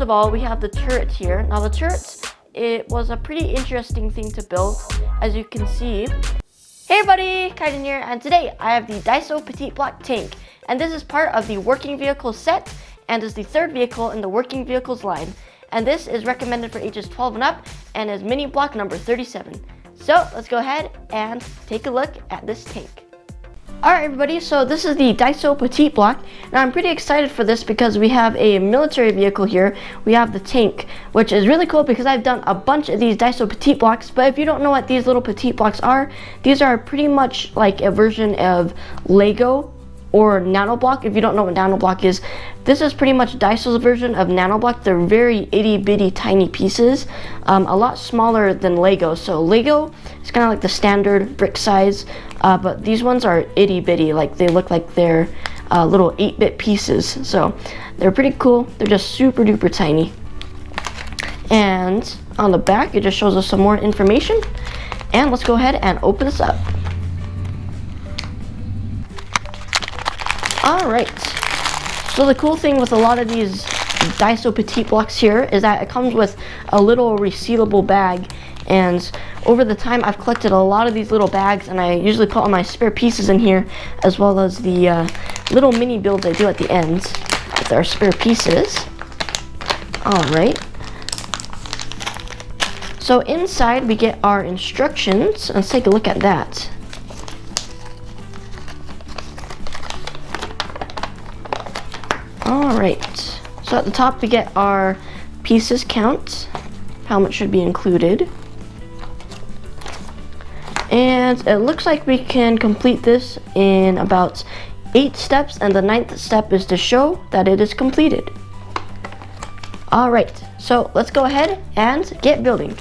of all, we have the turret here. Now the turret, it was a pretty interesting thing to build, as you can see. Hey everybody, Kaiden here, and today I have the Daiso Petit block tank, and this is part of the working vehicles set, and is the third vehicle in the working vehicles line. And this is recommended for ages 12 and up, and is mini block number 37. So let's go ahead and take a look at this tank. Alright everybody, so this is the Daiso Petit block. Now I'm pretty excited for this because we have a military vehicle here. We have the tank, which is really cool because I've done a bunch of these Daiso Petit blocks. But if you don't know what these little Petit blocks are, these are pretty much like a version of Lego or nanoblock. If you don't know what nanoblock is, this is pretty much Daiso's version of nanoblock. They're very itty bitty tiny pieces, a lot smaller than Lego. So Lego is kind of like the standard brick size, but these ones are itty bitty, like they look like they're little 8-bit pieces. So they're pretty cool. They're just super duper tiny. And on the back, it just shows us some more information. And let's go ahead and open this up. Alright, so the cool thing with a lot of these Daiso Petit blocks here is that it comes with a little resealable bag, and over the time I've collected a lot of these little bags, and I usually put all my spare pieces in here, as well as the little mini builds I do at the end with our spare pieces. Alright, so inside we get our instructions. Let's take a look at that. Alright, so at the top we get our pieces count, how much should be included. And it looks like we can complete this in about 8 steps, and the 9th step is to show that it is completed. Alright, so let's go ahead and get building.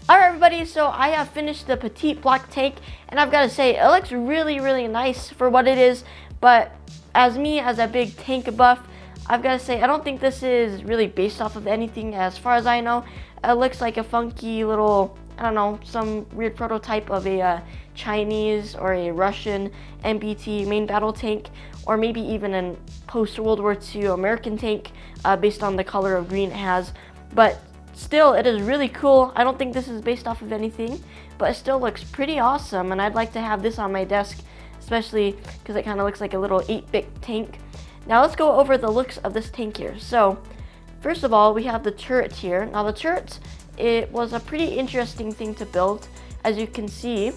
Alright everybody, so I have finished the Petit block tank, and I've got to say, it looks really, really nice for what it is. But as me, as a big tank buff, I've got to say, I don't think this is really based off of anything as far as I know. It looks like a funky little, I don't know, some weird prototype of a Chinese or a Russian MBT main battle tank, or maybe even a post-World War II American tank based on the color of green it has. But still, it is really cool. I don't think this is based off of anything, but it still looks pretty awesome, and I'd like to have this on my desk, especially because it kind of looks like a little 8-bit tank. Now let's go over the looks of this tank here. So first of all, we have the turret here. Now the turret, it was a pretty interesting thing to build. As you can see,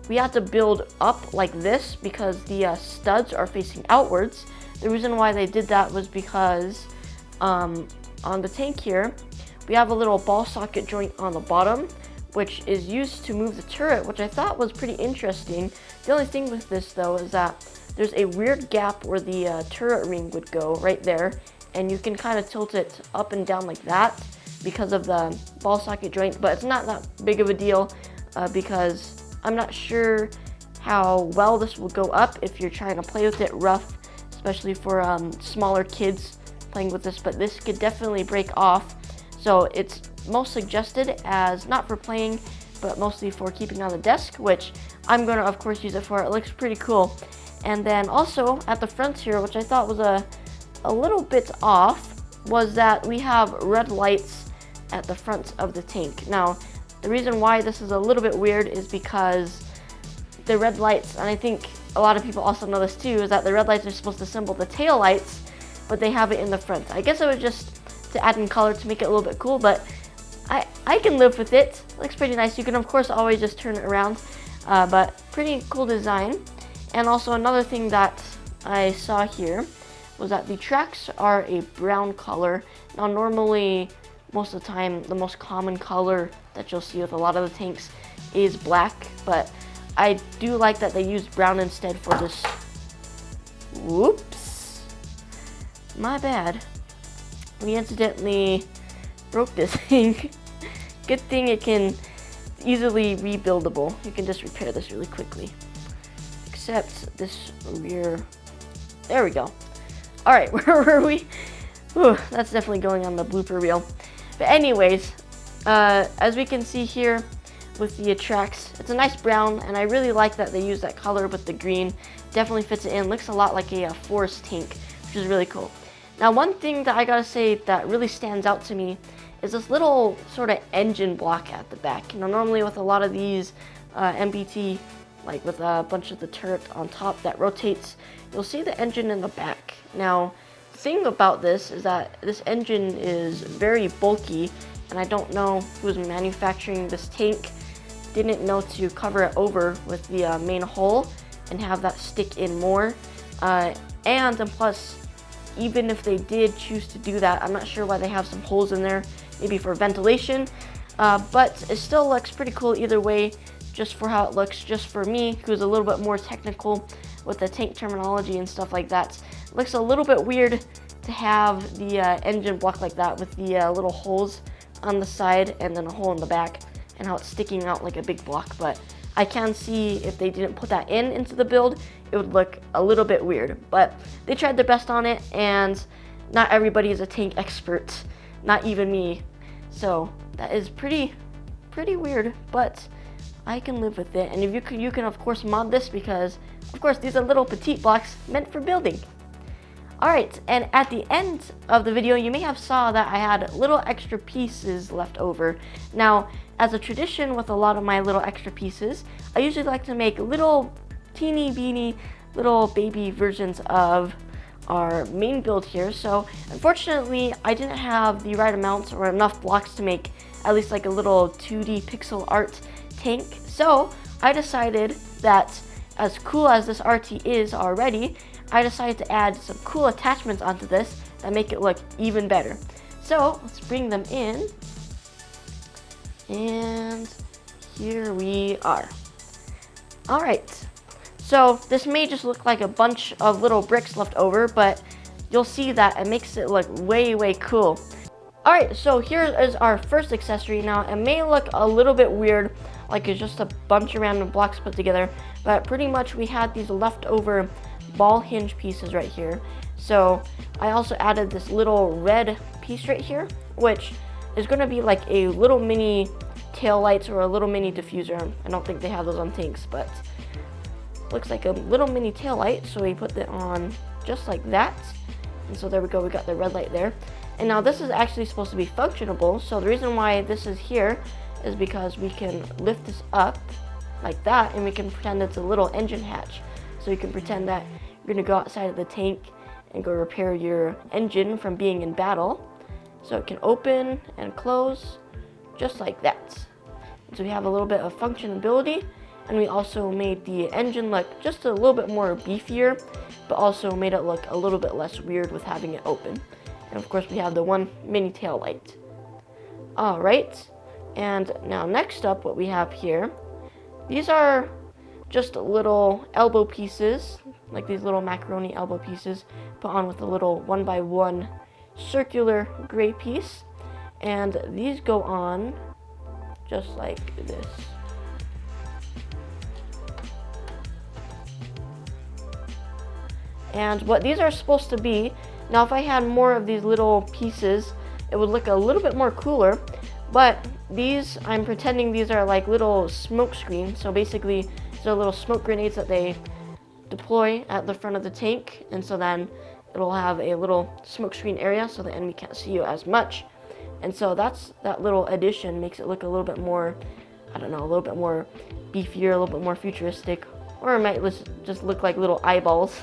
we had to build up like this because the studs are facing outwards. The reason why they did that was because on the tank here, we have a little ball socket joint on the bottom, which is used to move the turret, which I thought was pretty interesting. The only thing with this though is that there's a weird gap where the turret ring would go right there, and you can kind of tilt it up and down like that because of the ball socket joint, but it's not that big of a deal because I'm not sure how well this will go up if you're trying to play with it rough, especially for smaller kids playing with this, but this could definitely break off. So it's most suggested as not for playing, but mostly for keeping on the desk, which I'm going to of course use it for. It looks pretty cool. And then also at the front here, which I thought was a little bit off, was that we have red lights at the front of the tank. Now, the reason why this is a little bit weird is because the red lights, and I think a lot of people also know this too, is that the red lights are supposed to symbol the tail lights, but they have it in the front. I guess it was just to add in color to make it a little bit cool, but I can live with it. It looks pretty nice. You can of course always just turn it around, but pretty cool design. And also another thing that I saw here was that the tracks are a brown color. Now normally, most of the time, the most common color that you'll see with a lot of the tanks is black, but I do like that they used brown instead for this. Whoops, my bad. We incidentally broke this thing. Good thing it can easily rebuildable. You can just repair this really quickly. Except this rear, there we go. All right, where were we? Ooh, that's definitely going on the blooper reel. But anyways, as we can see here with the tracks, it's a nice brown, and I really like that they use that color with the green. Definitely fits it in. Looks a lot like a forest tank, which is really cool. Now, one thing that I gotta say that really stands out to me is this little sort of engine block at the back. You know, normally with a lot of these MBT, like with a bunch of the turret on top that rotates, you'll see the engine in the back. Now, the thing about this is that this engine is very bulky, and I don't know who's manufacturing this tank didn't know to cover it over with the main hull and have that stick in more. And plus, even if they did choose to do that, I'm not sure why they have some holes in there, maybe for ventilation, but it still looks pretty cool either way, just for how it looks. Just for me, who's a little bit more technical with the tank terminology and stuff like that, it looks a little bit weird to have the engine block like that with the little holes on the side and then a hole in the back, and how it's sticking out like a big block. But I can see if they didn't put that into the build, it would look a little bit weird. But they tried their best on it, and not everybody is a tank expert, not even me. So that is pretty weird, but I can live with it. And if you can of course mod this, because of course these are little petite blocks meant for building. Alright, and at the end of the video, you may have saw that I had little extra pieces left over. Now, as a tradition with a lot of my little extra pieces, I usually like to make little teeny beeny little baby versions of our main build here. So unfortunately, I didn't have the right amount or enough blocks to make at least like a little 2D pixel art tank. So I decided that, as cool as this RT is already, I decided to add some cool attachments onto this that make it look even better. So let's bring them in. And here we are. All right. So this may just look like a bunch of little bricks left over, but you'll see that it makes it look way cool. All right, so here is our first accessory. Now, it may look a little bit weird, like it's just a bunch of random blocks put together, but pretty much we had these leftover ball hinge pieces right here. So I also added this little red piece right here, which is going to be like a little mini taillights or a little mini diffuser. I don't think they have those on tanks, but looks like a little mini taillight. So we put it on just like that. And so there we go, we got the red light there. And now this is actually supposed to be functionable. So the reason why this is here is because we can lift this up like that, and we can pretend it's a little engine hatch. So you can pretend that you're gonna go outside of the tank and go repair your engine from being in battle. So it can open and close just like that. So we have a little bit of functionability, and we also made the engine look just a little bit more beefier, but also made it look a little bit less weird with having it open. And of course we have the one mini tail light. All right, and now next up what we have here, these are just little elbow pieces, like these little macaroni elbow pieces, put on with a little 1x1 circular gray piece. And these go on just like this. And what these are supposed to be, now if I had more of these little pieces, it would look a little bit more cooler, but these, I'm pretending these are like little smoke screens. So basically, these are little smoke grenades that they deploy at the front of the tank, and so then it'll have a little smoke screen area so the enemy can't see you as much. And so that little addition makes it look a little bit more, I don't know, a little bit more beefier, a little bit more futuristic, or it might just look like little eyeballs.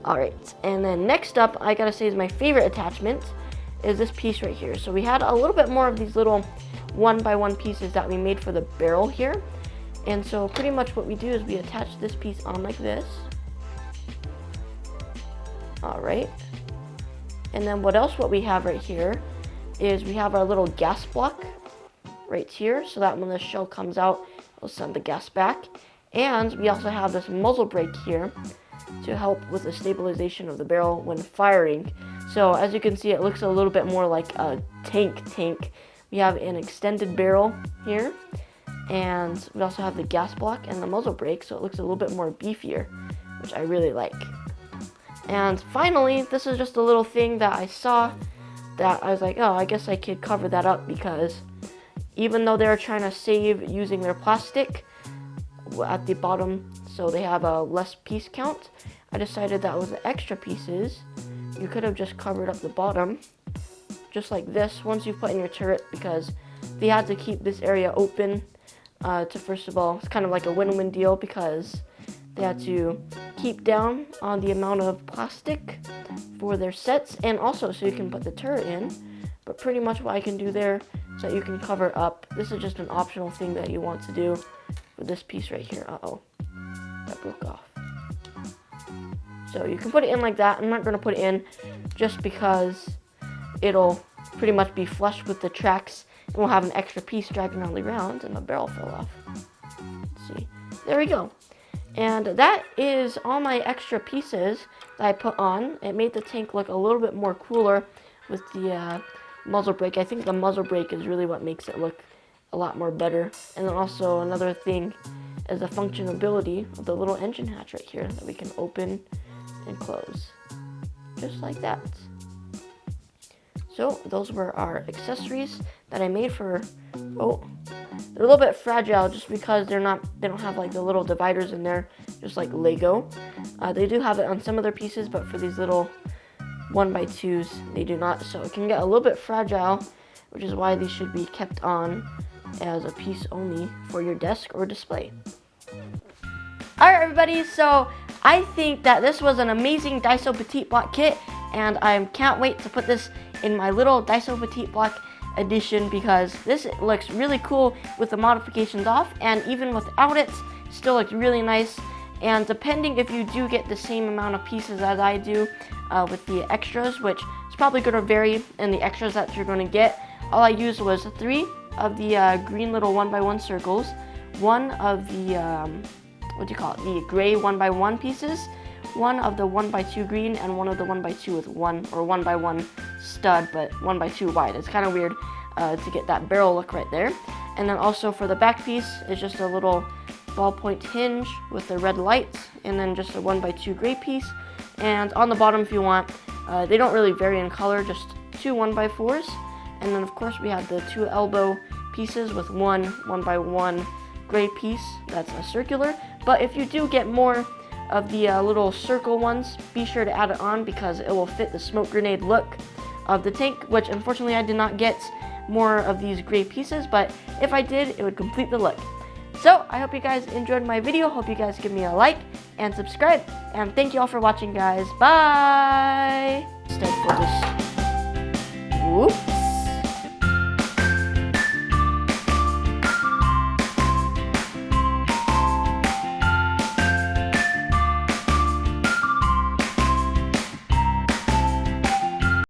Alright, and then next up, I gotta say is my favorite attachment, is this piece right here. So we had a little bit more of these little 1x1 pieces that we made for the barrel here. And so pretty much what we do is we attach this piece on like this. Alright. And then what we have right here is we have our little gas block right here, so that when the shell comes out, it'll send the gas back. And we also have this muzzle brake here to help with the stabilization of the barrel when firing. So as you can see, it looks a little bit more like a tank. We have an extended barrel here, and we also have the gas block and the muzzle brake, so it looks a little bit more beefier, which I really like. And finally, this is just a little thing that I saw that I was like, oh, I guess I could cover that up, because even though they're trying to save using their plastic at the bottom so they have a less piece count, I decided that with the extra pieces, you could have just covered up the bottom just like this once you put in your turret, because they had to keep this area open to, first of all, it's kind of like a win-win deal, because they had to keep down on the amount of plastic for their sets, and also so you can put the turret in. But pretty much what I can do there is that you can cover up. This is just an optional thing that you want to do for this piece right here. Uh-oh, that broke off. So you can put it in like that. I'm not going to put it in just because it'll pretty much be flush with the tracks, and we'll have an extra piece dragging on the ground, and the barrel fell off. Let's see. There we go. And that is all my extra pieces that I put on. It made the tank look a little bit more cooler with the muzzle brake. I think the muzzle brake is really what makes it look a lot more better. And then also another thing is the functionability of the little engine hatch right here that we can open and close, just like that. So those were our accessories that I made for, oh, they're a little bit fragile just because they don't have like the little dividers in there, just like Lego. They do have it on some of their pieces, but for these little 1x2s, they do not. So it can get a little bit fragile, which is why these should be kept on as a piece only for your desk or display. Alright everybody, so I think that this was an amazing Daiso Petit block kit, and I can't wait to put this in my little Daiso Petit block edition, because this looks really cool with the modifications off, and even without it, still looks really nice. And depending if you do get the same amount of pieces as I do with the extras, which is probably going to vary in the extras that you're going to get, all I used was 3 of the green little 1x1 circles, 1 of the the gray 1x1 pieces, 1 of the 1x2 green, and 1 of the 1x2 with 1x1 stud, but 1x2 wide. It's kind of weird to get that barrel look right there. And then also for the back piece is just a little ballpoint hinge with the red lights, and then just a 1x2 gray piece, And on the bottom, if you want, they don't really vary in color, just 2 1x4s. And then of course we have the 2 elbow pieces with 1 1x1 gray piece that's a circular. But if you do get more of the little circle ones, be sure to add it on because it will fit the smoke grenade look of the tank, which unfortunately I did not get more of these gray pieces, but if I did, it would complete the look. So I hope you guys enjoyed my video. Hope you guys give me a like and subscribe, and thank you all for watching, guys. Bye. Instead for this, whoop.